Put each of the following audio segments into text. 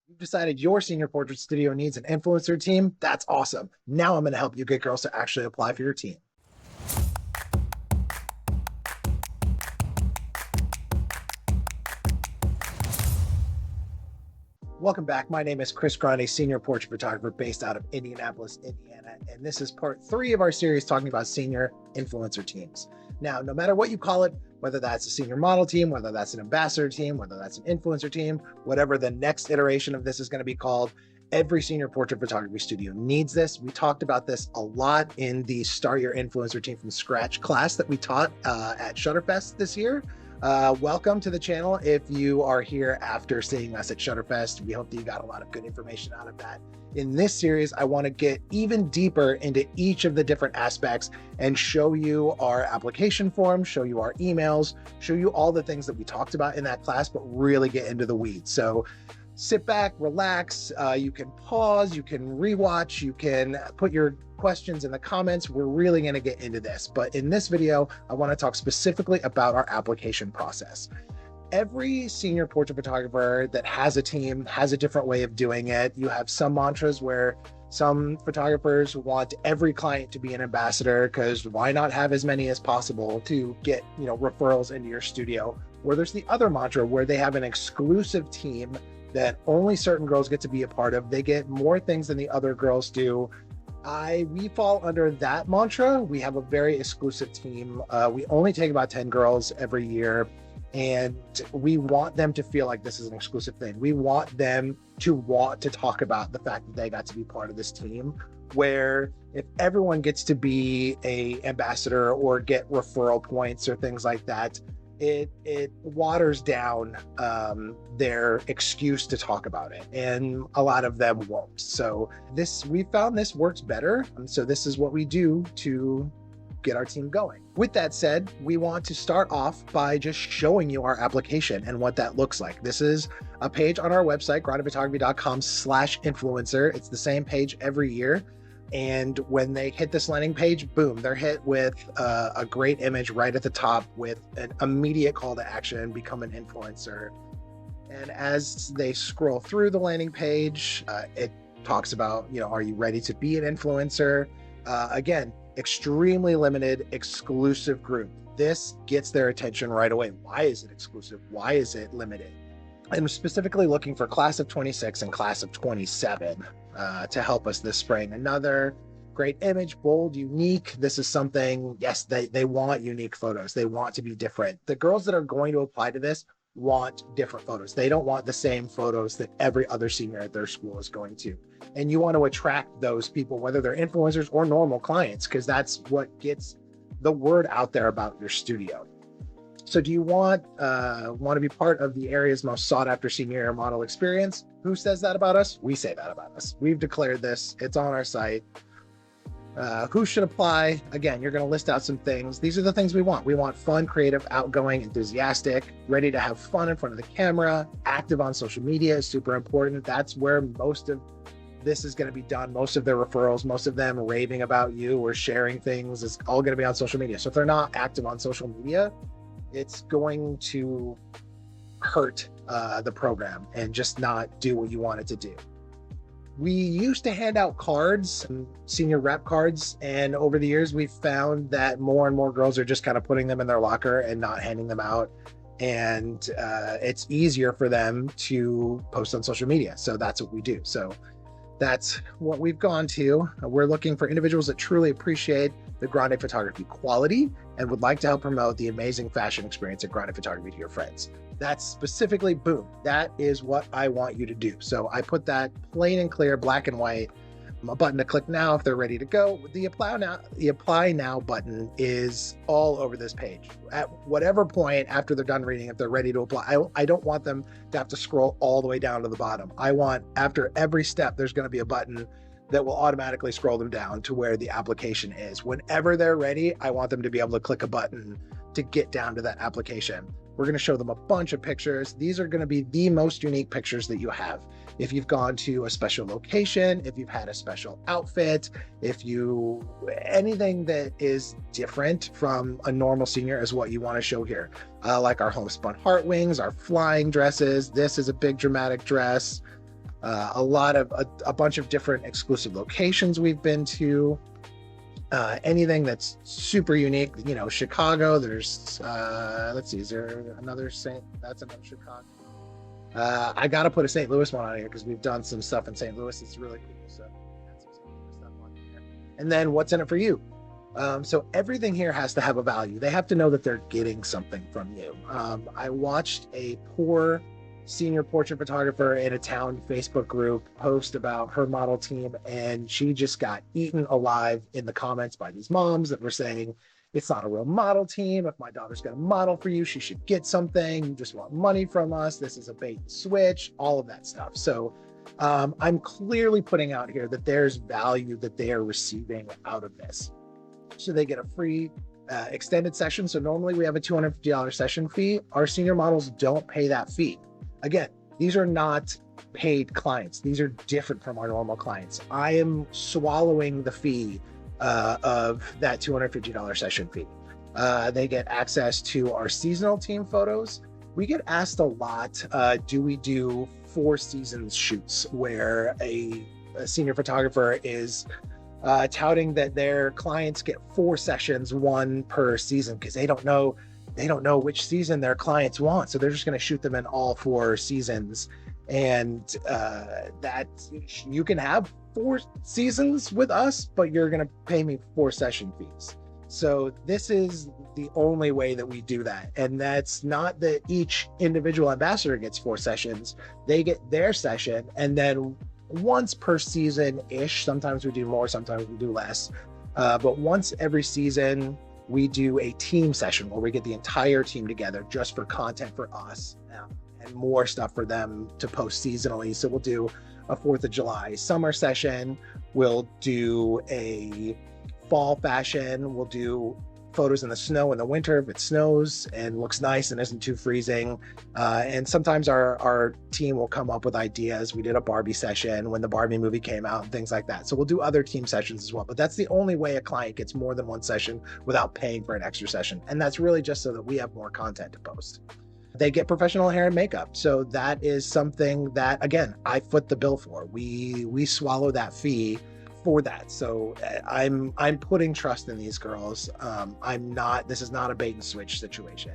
You've decided your senior portrait studio needs an influencer team. That's awesome. Now I'm going to help you get girls to actually apply for your team. Welcome back. My name is Chris Gronde, senior portrait photographer based out of Indianapolis, Indiana. And this is part 3 of our series talking about senior influencer teams. Now, no matter what you call it, whether that's a senior model team, whether that's an ambassador team, whether that's an influencer team, whatever the next iteration of this is going to be called, every senior portrait photography studio needs this. We talked about this a lot in the Start Your Influencer Team from Scratch class that we taught at Shutterfest this year. Welcome to the channel. If you are here after seeing us at Shutterfest, we hope that you got a lot of good information out of that. In this series, I want to get even deeper into each of the different aspects and show you our application form, show you our emails, show you all the things that we talked about in that class, but really get into the weeds. So sit back, relax. You can pause, you can rewatch, you can put your questions in the comments. We're really going to get into this, but in this video, I want to talk specifically about our application process. Every senior portrait photographer that has a team has a different way of doing it. You have some mantras where some photographers want every client to be an ambassador because why not have as many as possible to get, referrals into your studio? Or there's the other mantra where they have an exclusive team that only certain girls get to be a part of. They get more things than the other girls do. We fall under that mantra. We have a very exclusive team. We only take about 10 girls every year, and we want them to feel like this is an exclusive thing. We want them to want to talk about the fact that they got to be part of this team, where if everyone gets to be a ambassador or get referral points or things like that, it waters down their excuse to talk about it, and a lot of them won't. So we found this works better. So this is what we do to get our team going. With that said, we want to start off by just showing you our application and what that looks like. This is a page on our website, grondephotography.com/influencer. It's the same page every year. And when they hit this landing page, boom, they're hit with a great image right at the top with an immediate call to action, become an influencer. And as they scroll through the landing page, it talks about, are you ready to be an influencer? Again, extremely limited, exclusive group. This gets their attention right away. Why is it exclusive? Why is it limited? I'm specifically looking for class of 26 and class of 27 to help us this spring. Another great image, bold, unique. This is something, yes, they want unique photos. They want to be different. The girls that are going to apply to this want different photos. They don't want the same photos that every other senior at their school is going to. And you want to attract those people, whether they're influencers or normal clients, because that's what gets the word out there about your studio. So do you want to be part of the area's most sought after senior model experience? Who says that about us? We say that about us. We've declared this. It's on our site. Who should apply? Again, you're going to list out some things. These are the things we want. We want fun, creative, outgoing, enthusiastic, ready to have fun in front of the camera, active on social media is super important. That's where most of this is going to be done. Most of their referrals, most of them raving about you or sharing things is all going to be on social media. So if they're not active on social media, it's going to hurt the program and just not do what you want it to do. We used to hand out cards, senior rep cards, and over the years we've found that more and more girls are just kind of putting them in their locker and not handing them out. And it's easier for them to post on social media. So that's what we do. So that's what we've gone to. We're looking for individuals that truly appreciate the Gronde Photography quality and would like to help promote the amazing fashion experience at Gronde Photography to your friends. That's specifically, boom, that is what I want you to do. So I put that plain and clear, black and white, a button to click now if they're ready to go. The apply now button is all over this page. At whatever point after they're done reading, if they're ready to apply, I don't want them to have to scroll all the way down to the bottom. I want, after every step, there's going to be a button that will automatically scroll them down to where the application is. Whenever they're ready, I want them to be able to click a button to get down to that application. We're going to show them a bunch of pictures. These are going to be the most unique pictures that you have. If you've gone to a special location, if you've had a special outfit, anything that is different from a normal senior is what you want to show here. Like our homespun heart wings, our flying dresses. This is a big dramatic dress. A bunch of different exclusive locations we've been to. Anything that's super unique, Chicago. There's let's see, is there another St. That's another Chicago. I got to put a St. Louis one on here because we've done some stuff in St. Louis. It's really cool. So that's some stuff on here. And then what's in it for you? So everything here has to have a value. They have to know that they're getting something from you. I watched a poor senior portrait photographer in a town Facebook group post about her model team, and she just got eaten alive in the comments by these moms that were saying, it's not a real model team. If my daughter's going to model for you, she should get something. You just want money from us. This is a bait and switch, all of that stuff. So I'm clearly putting out here that there's value that they are receiving out of this. So they get a free extended session. So normally we have a $250 session fee. Our senior models don't pay that fee. Again, these are not paid clients. These are different from our normal clients. I am swallowing the fee of that $250 session fee. They get access to our seasonal team photos. We get asked a lot, do we do 4 seasons shoots where a senior photographer is touting that their clients get 4 sessions, 1 per season, because they don't know which season their clients want. So they're just going to shoot them in all 4 seasons. And that you can have 4 seasons with us, but you're going to pay me 4 session fees. So this is the only way that we do that. And that's not that each individual ambassador gets 4 sessions. They get their session, and then once per season-ish, sometimes we do more, sometimes we do less. But once every season, we do a team session where we get the entire team together just for content for us and more stuff for them to post seasonally. So we'll do a 4th of July summer session. We'll do a fall fashion. We'll do photos in the snow in the winter if it snows and looks nice and isn't too freezing. And sometimes our team will come up with ideas. We did a Barbie session when the Barbie movie came out and things like that. So we'll do other team sessions as well. But that's the only way a client gets more than 1 session without paying for an extra session. And that's really just so that we have more content to post. They get professional hair and makeup. So that is something that, again, I foot the bill for. We swallow that fee for that. So I'm putting trust in these girls. This is not a bait and switch situation.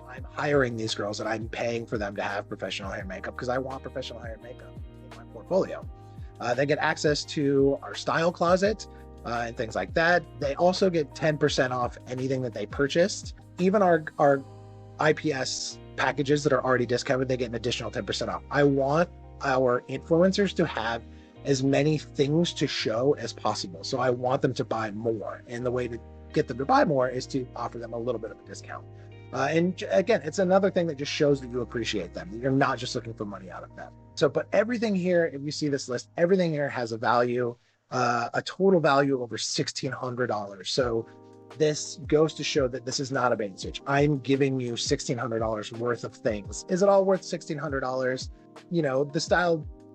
I'm hiring these girls and I'm paying for them to have professional hair and makeup because I want professional hair and makeup in my portfolio. They get access to our style closet and things like that. They also get 10% off anything that they purchased. Even our IPS packages that are already discounted, they get an additional 10% off. I want our influencers to have as many things to show as possible. So I want them to buy more. And the way to get them to buy more is to offer them a little bit of a discount. And again, it's another thing that just shows that you appreciate them. You're not just looking for money out of them. So, but everything here, if you see this list, everything here has a value, a total value of over $1,600. So this goes to show that this is not a bait and switch. I'm giving you $1,600 worth of things. Is it all worth $1,600?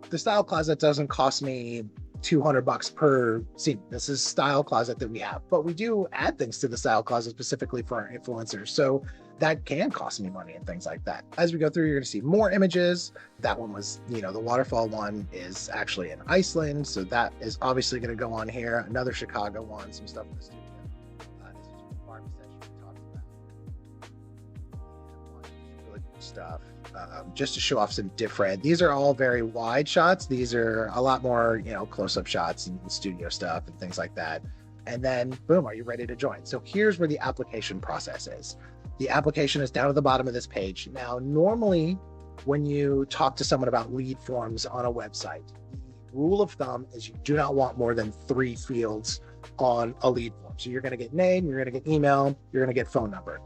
The style closet doesn't cost me $200 per scene. This is style closet that we have, but we do add things to the style closet specifically for our influencers. So that can cost me money and things like that. As we go through, you're going to see more images. That one was, the waterfall one is actually in Iceland. So that is obviously going to go on here. Another Chicago one, some stuff in the studio. This is a farm session we talked about. Really cool stuff. Just to show off some different, these are all very wide shots. These are a lot more, close-up shots and studio stuff and things like that. And then boom, are you ready to join? So here's where the application process is. The application is down at the bottom of this page. Now, normally when you talk to someone about lead forms on a website, the rule of thumb is you do not want more than 3 fields on a lead form. So you're going to get name, you're going to get email, you're going to get phone number.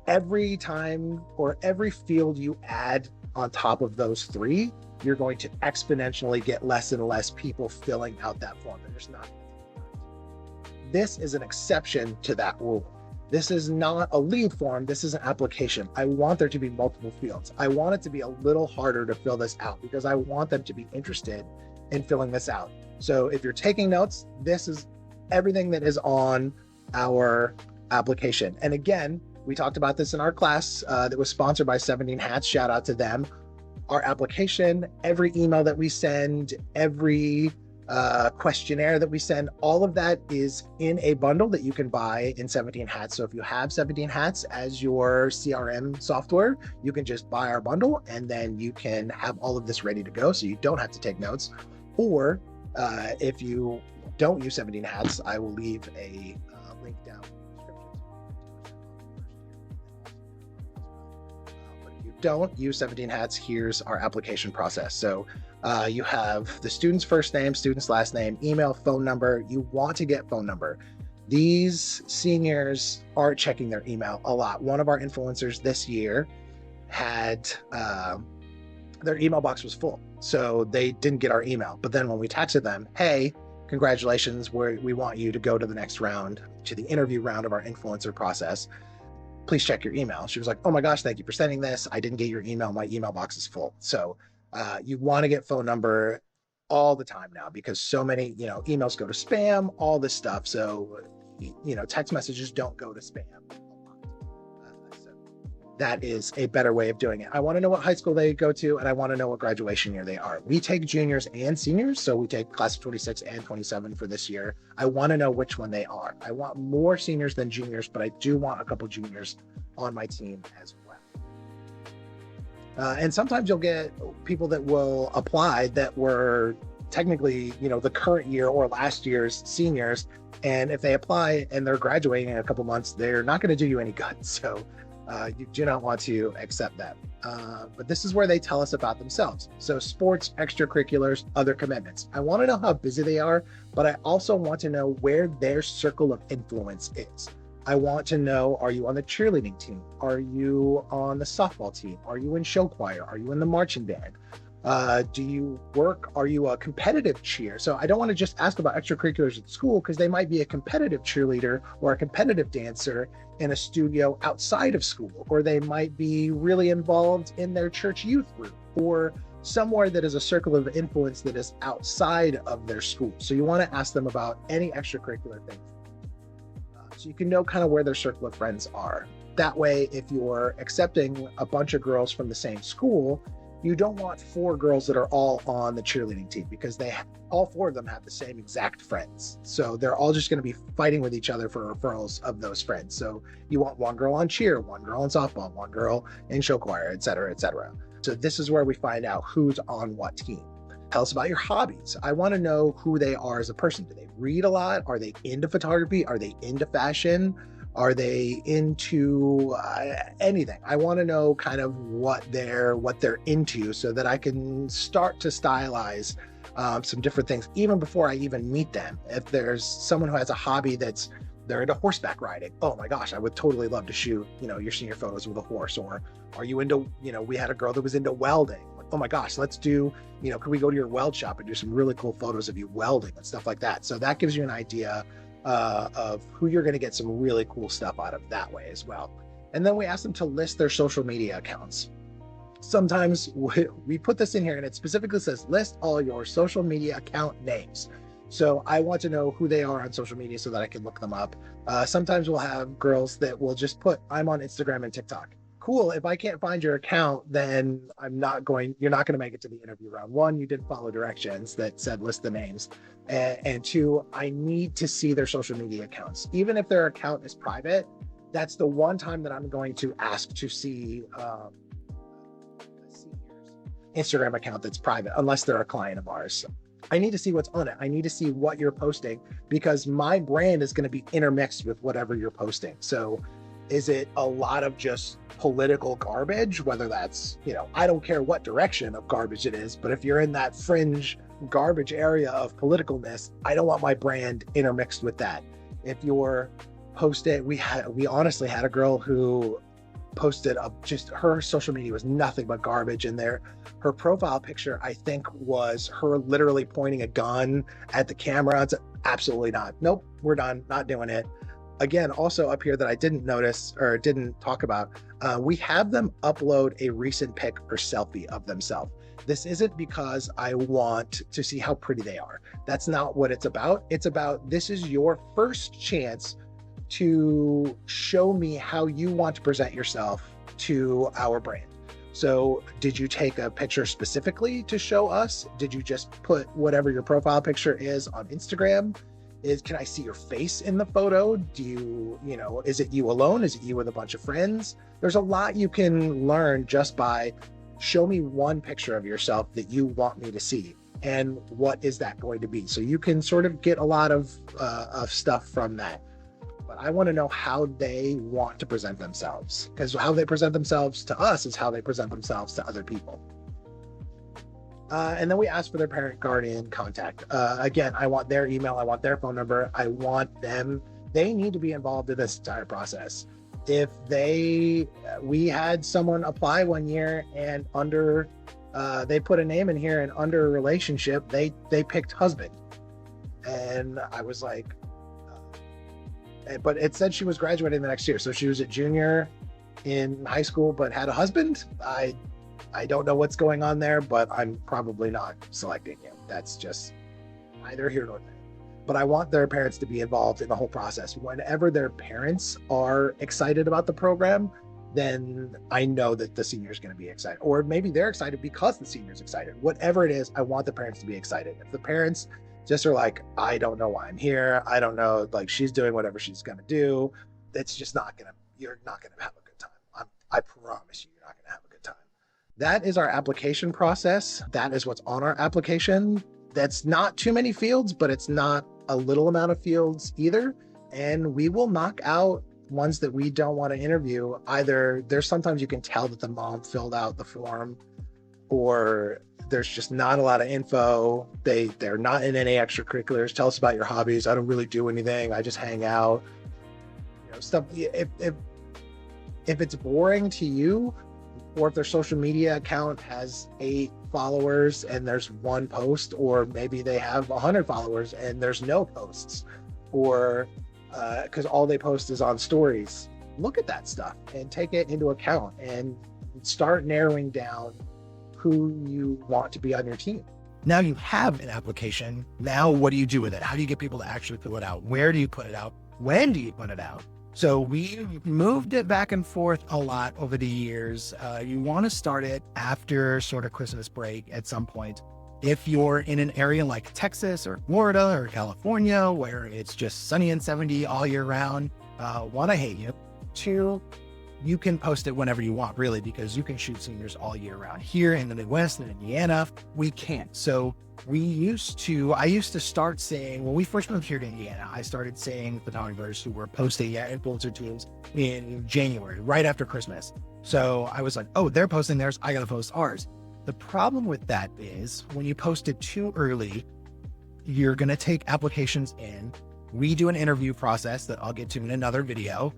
Every time or every field you add on top of those 3, you're going to exponentially get less and less people filling out that form. There's not. This is an exception to that rule. This is not a lead form. This is an application. I want there to be multiple fields. I want it to be a little harder to fill this out because I want them to be interested in filling this out. So if you're taking notes, this is everything that is on our application. And again, we talked about this in our class that was sponsored by 17 Hats. Shout out to them. our application, every email that we send, every questionnaire that we send, all of that is in a bundle that you can buy in 17 Hats. So if you have 17 Hats as your CRM software, you can just buy our bundle and then you can have all of this ready to go so you don't have to take notes. Or if you don't use 17 Hats, I will leave a link down in the description. But if you don't use 17 Hats, here's our application process. So you have the student's first name, student's last name, email, phone number. You want to get phone number. These seniors aren't checking their email a lot. One of our influencers this year had their email box was full, so they didn't get our email. But then when we texted them, hey, congratulations, we want you to go to the next round, to the interview round of our influencer process. Please check your email. She was like, oh my gosh, thank you for sending this. I didn't get your email. My email box is full. So you want to get phone number all the time now because so many, emails go to spam, all this stuff. So, text messages don't go to spam. So that is a better way of doing it. I want to know what high school they go to, and I want to know what graduation year they are. We take juniors and seniors, so we take class of 26 and 27 for this year. I want to know which one they are. I want more seniors than juniors, but I do want a couple juniors on my team as well. And sometimes you'll get people that will apply that were technically, the current year or last year's seniors. And if they apply and they're graduating in a couple months, they're not going to do you any good. So you do not want to accept that. But this is where they tell us about themselves. So sports, extracurriculars, other commitments. I want to know how busy they are, but I also want to know where their circle of influence is. I want to know, are you on the cheerleading team? Are you on the softball team? Are you in show choir? Are you in the marching band? Do you work? Are you a competitive cheer? So I don't want to just ask about extracurriculars at school because they might be a competitive cheerleader or a competitive dancer in a studio outside of school, or they might be really involved in their church youth group or somewhere that is a circle of influence that is outside of their school. So you want to ask them about any extracurricular things. So you can know kind of where their circle of friends are. That way, if you're accepting a bunch of girls from the same school, you don't want 4 girls that are all on the cheerleading team because all 4 of them have the same exact friends. So they're all just going to be fighting with each other for referrals of those friends. So you want 1 girl on cheer, 1 girl on softball, 1 girl in show choir, et cetera, et cetera. So this is where we find out who's on what team. Tell us about your hobbies. I want to know who they are as a person. Do they read a lot? Are they into photography? Are they into fashion? Are they into anything? I want to know kind of what they're into so that I can start to stylize some different things even before I even meet them. If there's someone who has a hobby they're into horseback riding. Oh my gosh, I would totally love to shoot, your senior photos with a horse. Or are you into, we had a girl that was into welding. Oh my gosh, let's do, could we go to your weld shop and do some really cool photos of you welding and stuff like that. So that gives you an idea of who you're going to get some really cool stuff out of that way as well. And then we ask them to list their social media accounts. Sometimes we put this in here and it specifically says list all your social media account names. So I want to know who they are on social media so that I can look them up. Sometimes we'll have girls that will just put, I'm on Instagram and TikTok. Cool. If I can't find your account, then you're not going to make it to the interview round. 1, you didn't follow directions that said list the names. And 2, I need to see their social media accounts. Even if their account is private, that's the one time that I'm going to ask to see a senior's Instagram account that's private, unless they're a client of ours. I need to see what's on it. I need to see what you're posting because my brand is going to be intermixed with whatever you're posting. So is it a lot of just political garbage, whether that's, I don't care what direction of garbage it is, but if you're in that fringe garbage area of politicalness, I don't want my brand intermixed with that. If you're posting, we honestly had a girl who posted just her social media was nothing but garbage in there. Her profile picture, I think, was her literally pointing a gun at the camera. It's absolutely not. Nope, we're done, not doing it. Again, also up here that I didn't notice or didn't talk about, we have them upload a recent pic or selfie of themselves. This isn't because I want to see how pretty they are. That's not what it's about. It's about, this is your first chance to show me how you want to present yourself to our brand. So did you take a picture specifically to show us? Did you just put whatever your profile picture is on Instagram? Can I see your face in the photo? Is it you alone? Is it you with a bunch of friends? There's a lot you can learn just by show me one picture of yourself that you want me to see. And what is that going to be? So you can sort of get a lot of stuff from that. But I want to know how they want to present themselves, because how they present themselves to us is how they present themselves to other people. And then we ask for their parent guardian contact. Again, I want their email. I want their phone number. I want them. They need to be involved in this entire process. If we had someone apply one year and they put a name in here and under relationship, they picked husband. And I was like, but it said she was graduating the next year. So she was a junior in high school, but had a husband. I don't know what's going on there, but I'm probably not selecting you. That's just neither here nor there. But I want their parents to be involved in the whole process. Whenever their parents are excited about the program, then I know that the senior is going to be excited. Or maybe they're excited because the senior is excited. Whatever it is, I want the parents to be excited. If the parents just are like, I don't know why I'm here, I don't know, like she's doing whatever she's going to do, it's just you're not going to have a good time. I promise you're not going to have a good time. That is our application process. That is what's on our application. That's not too many fields, but it's not a little amount of fields either. And we will knock out ones that we don't want to interview. Either there's sometimes you can tell that the mom filled out the form, or there's just not a lot of info. They're not in any extracurriculars. Tell us about your hobbies. I don't really do anything. I just hang out. Stuff. If it's boring to you, or if their social media account has 8 followers and there's 1 post, or maybe they have 100 followers and there's no posts, or because all they post is on stories, look at that stuff and take it into account and start narrowing down who you want to be on your team. Now you have an application. Now what do you do with it? How do you get people to actually fill it out? Where do you put it out? When do you put it out? So we moved it back and forth a lot over the years. You want to start it after sort of Christmas break at some point. If you're in an area like Texas or Florida or California, where it's just sunny and 70 all year round, one, I hate you. 2, you can post it whenever you want, really, because you can shoot seniors all year round. Here in the Midwest and Indiana, we can't. So I used to start saying, when we first moved here to Indiana, I started saying photographers who were posting influencer teams in January, right after Christmas. So I was like, oh, they're posting theirs, I got to post ours. The problem with that is when you post it too early, you're going to take applications in. We do an interview process that I'll get to in another video.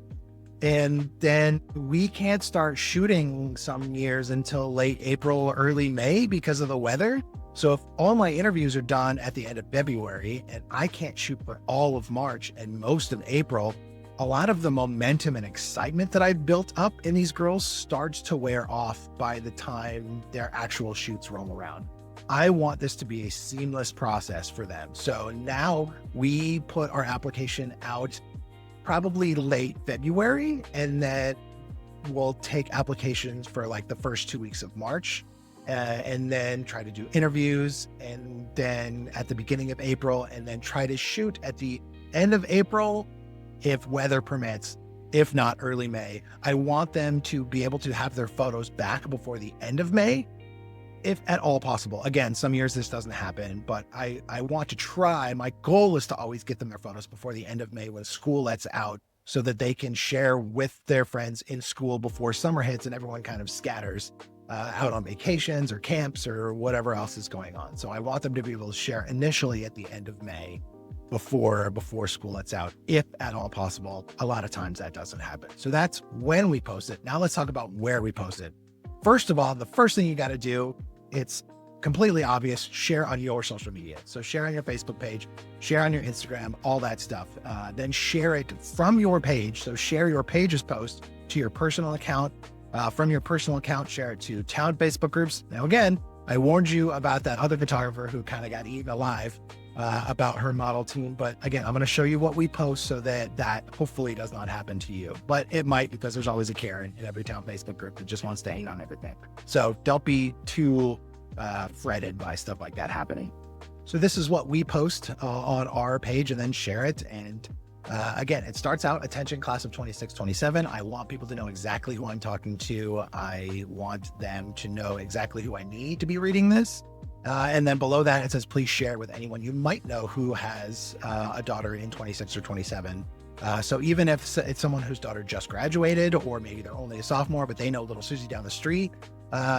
And then we can't start shooting some years until late April, early May because of the weather. So if all my interviews are done at the end of February and I can't shoot for all of March and most of April, a lot of the momentum and excitement that I've built up in these girls starts to wear off by the time their actual shoots roll around. I want this to be a seamless process for them. So now we put our application out probably late February, and then we'll take applications for like the first 2 weeks of March, and then try to do interviews, and then at the beginning of April, and then try to shoot at the end of April if weather permits, if not early May. I want them to be able to have their photos back before the end of May, if at all possible. Again, some years this doesn't happen, but I want to try. My goal is to always get them their photos before the end of May when school lets out, so that they can share with their friends in school before summer hits and everyone kind of scatters out on vacations or camps or whatever else is going on. So I want them to be able to share initially at the end of May before school lets out, if at all possible. A lot of times that doesn't happen. So that's when we post it. Now let's talk about where we post it. First of all, the first thing you got to do, it's completely obvious, share on your social media. So share on your Facebook page, share on your Instagram, all that stuff. Then share it from your page. So share your page's post to your personal account. From your personal account, share it to town Facebook groups. Now, again, I warned you about that other photographer who kind of got eaten alive about her model team. But again, I'm going to show you what we post so that hopefully does not happen to you. But it might, because there's always a Karen in every town Facebook group that just wants to hate on everything. So don't be too fretted by stuff like that happening. So this is what we post on our page and then share it. And again, it starts out, attention class of 26, 27. I want people to know exactly who I'm talking to. I want them to know exactly who I need to be reading this. And then below that, it says, please share with anyone you might know who has a daughter in 26 or 27. So even if it's someone whose daughter just graduated, or maybe they're only a sophomore, but they know little Susie down the street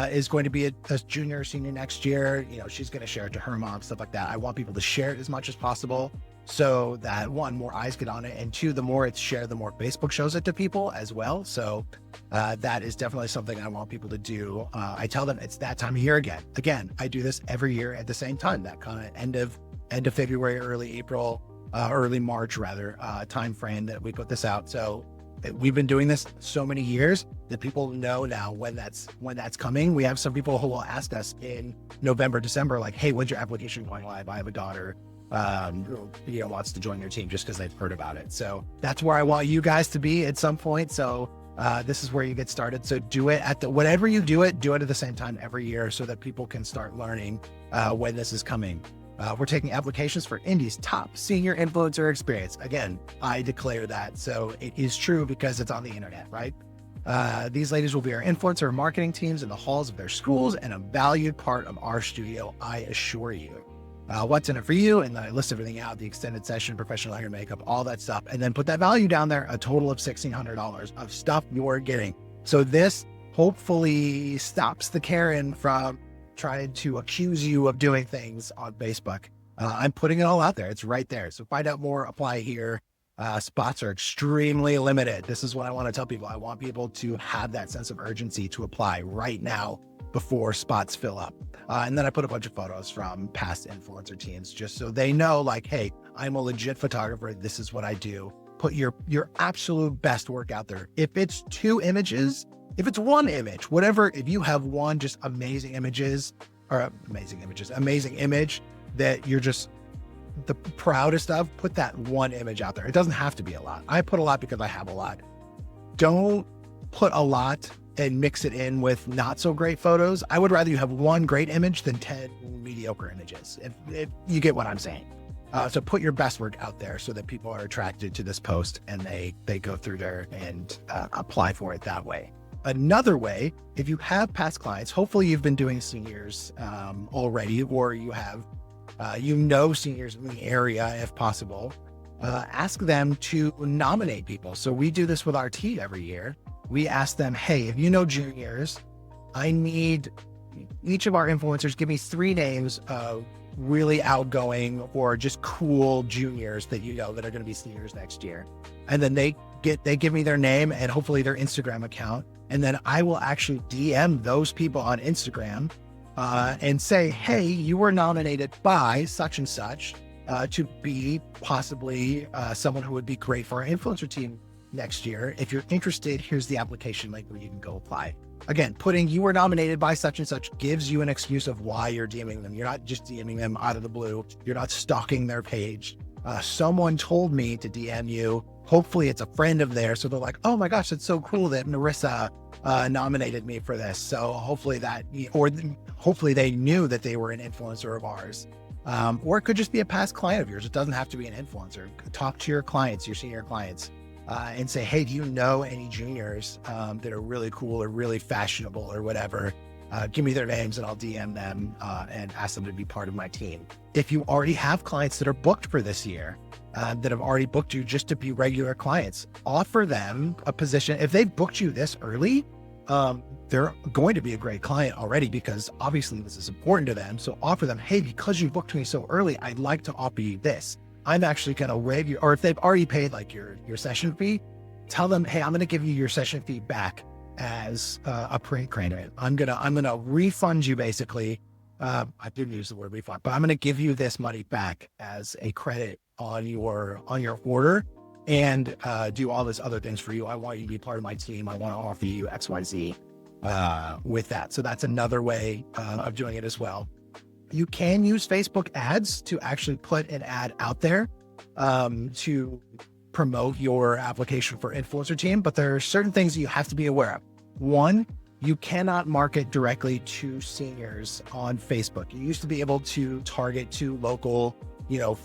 is going to be a junior or senior next year, she's going to share it to her mom, stuff like that. I want people to share it as much as possible so that, one, more eyes get on it, and two, the more it's shared, the more Facebook shows it to people as well. So that is definitely something I want people to do. I tell them it's that time of year again. Again, I do this every year at the same time, that kind of end of February, early April, early March rather, time frame that we put this out. So we've been doing this so many years that people know now when that's coming. We have some people who will ask us in November, December, like, hey, when's your application going live? I have a daughter who wants to join your team, just because they've heard about it. So that's where I want you guys to be at some point. So this is where you get started. So do it whatever you do it at the same time every year so that people can start learning when this is coming. We're taking applications for Indy's top senior influencer experience. Again, I declare that. So it is true because it's on the internet, right? These ladies will be our influencer marketing teams in the halls of their schools and a valued part of our studio, I assure you. What's in it for you? And then I list everything out, the extended session, professional hair and makeup, all that stuff. And then put that value down there, a total of $1,600 of stuff you're getting. So this hopefully stops the Karen from trying to accuse you of doing things on Facebook. I'm putting it all out there. It's right there. So find out more, apply here. Spots are extremely limited. This is what I want to tell people. I want people to have that sense of urgency to apply right now before spots fill up. And then I put a bunch of photos from past influencer teams just so they know, like, hey, I'm a legit photographer. This is what I do. Put your absolute best work out there. If it's 2 images, if it's 1 image, whatever, if you have one just amazing image that you're just the proudest of, put that 1 image out there. It doesn't have to be a lot. I put a lot because I have a lot. Don't put a lot and mix it in with not so great photos. I would rather you have 1 great image than 10 mediocre images, if you get what I'm saying. So put your best work out there so that people are attracted to this post and they go through there and apply for it that way. Another way, if you have past clients, hopefully you've been doing seniors already, or you have, seniors in the area, if possible, ask them to nominate people. So we do this with our team every year. We ask them, hey, if you know juniors, I need each of our influencers, give me 3 names of really outgoing or just cool juniors that that are going to be seniors next year. And then they give me their name and hopefully their Instagram account. And then I will actually DM those people on Instagram and say, hey, you were nominated by such and such to be possibly someone who would be great for our influencer team next year. If you're interested, here's the application link where you can go apply. Again, putting you were nominated by such and such gives you an excuse of why you're DMing them. You're not just DMing them out of the blue. You're not stalking their page. Someone told me to DM you. Hopefully it's a friend of theirs. So they're like, oh my gosh, it's so cool that Marissa nominated me for this. So hopefully hopefully they knew that they were an influencer of ours. Or it could just be a past client of yours. It doesn't have to be an influencer. Talk to your clients, your senior clients, and say, hey, do you know any juniors that are really cool or really fashionable or whatever? Give me their names and I'll DM them and ask them to be part of my team. If you already have clients that are booked for this year, that have already booked you just to be regular clients, offer them a position. If they've booked you this early, they're going to be a great client already because obviously this is important to them. So offer them, hey, because you booked me so early, I'd like to offer you this. I'm actually going to waive you, or if they've already paid like your session fee, tell them, hey, I'm going to give you your session fee back as a pre-credit. I'm gonna refund you basically. I didn't use the word refund, but I'm gonna give you this money back as a credit on your order and do all this other things for you. I want you to be part of my team. I want to offer you XYZ. with that. So that's another way of doing it as well. You can use Facebook ads to actually put an ad out there to promote your application for influencer team, but there are certain things you have to be aware of. One, you cannot market directly to seniors on Facebook. You used to be able to target to local,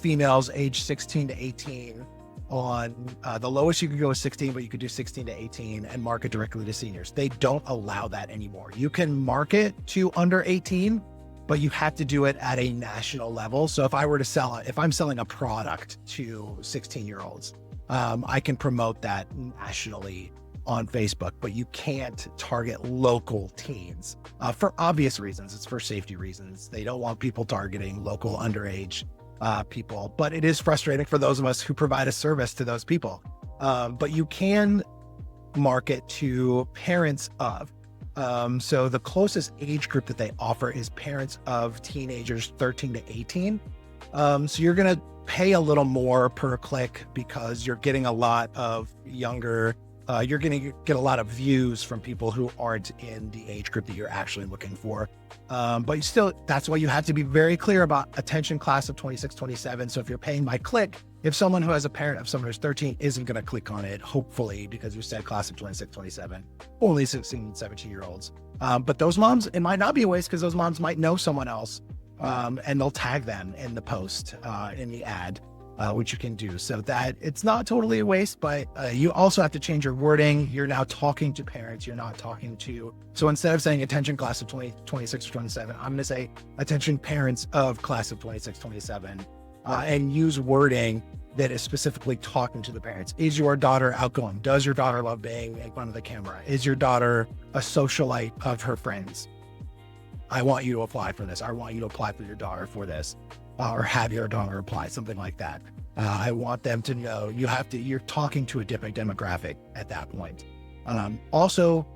females age 16 to 18 on the lowest you could go is 16, but you could do 16 to 18 and market directly to seniors. They don't allow that anymore. You can market to under 18, but you have to do it at a national level. So if I'm selling a product to 16-year-olds, I can promote that nationally on Facebook, but you can't target local teens for obvious reasons. It's for safety reasons. They don't want people targeting local underage people, but it is frustrating for those of us who provide a service to those people. But you can market to parents of. So the closest age group that they offer is parents of teenagers 13 to 18. So you're going to pay a little more per click because you're getting a lot of younger, you're going to get a lot of views from people who aren't in the age group that you're actually looking for. But still, that's why you have to be very clear about attention class of 26, 27. So if you're paying by click, if someone who has a parent of someone who's 13 isn't going to click on it, hopefully, because you said class of 26, 27, only 16, 17-year-olds. But those moms, it might not be a waste because those moms might know someone else and they'll tag them in the post, in the ad, which you can do. So that it's not totally a waste, but you also have to change your wording. You're now talking to parents. You're not talking to, so instead of saying attention class of 20, 26 or 27, I'm going to say attention parents of class of 26, 27, and use wording that is specifically talking to the parents. Is your daughter outgoing? Does your daughter love being in front of the camera? Is your daughter a socialite of her friends? I want you to apply for this. I want you to apply for your daughter for this, or have your daughter apply, something like that. I want them to know you're talking to a different demographic at that point. Also,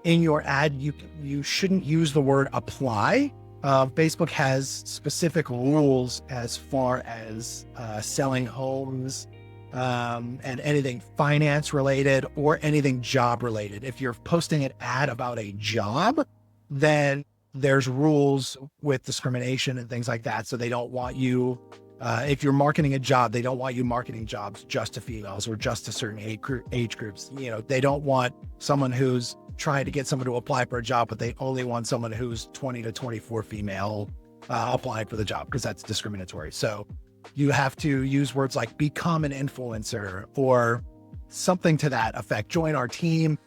in your ad, you shouldn't use the word apply. Facebook has specific rules as far as selling homes and anything finance related or anything job related. If you're posting an ad about a job, then there's rules with discrimination and things like that. So they don't want you, if you're marketing a job, they don't want you marketing jobs just to females or just to certain age groups. They don't want someone who's trying to get someone to apply for a job, but they only want someone who's 20 to 24 female applying for the job, because that's discriminatory. So you have to use words like become an influencer or something to that effect. Join our team.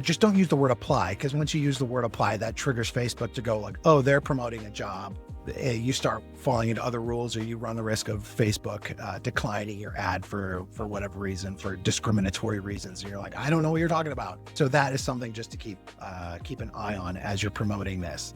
Just don't use the word apply, because once you use the word apply, that triggers Facebook to go like, oh, they're promoting a job. You start falling into other rules, or you run the risk of Facebook declining your ad for whatever reason, for discriminatory reasons. And you're like, I don't know what you're talking about. So that is something just to keep an eye on as you're promoting this.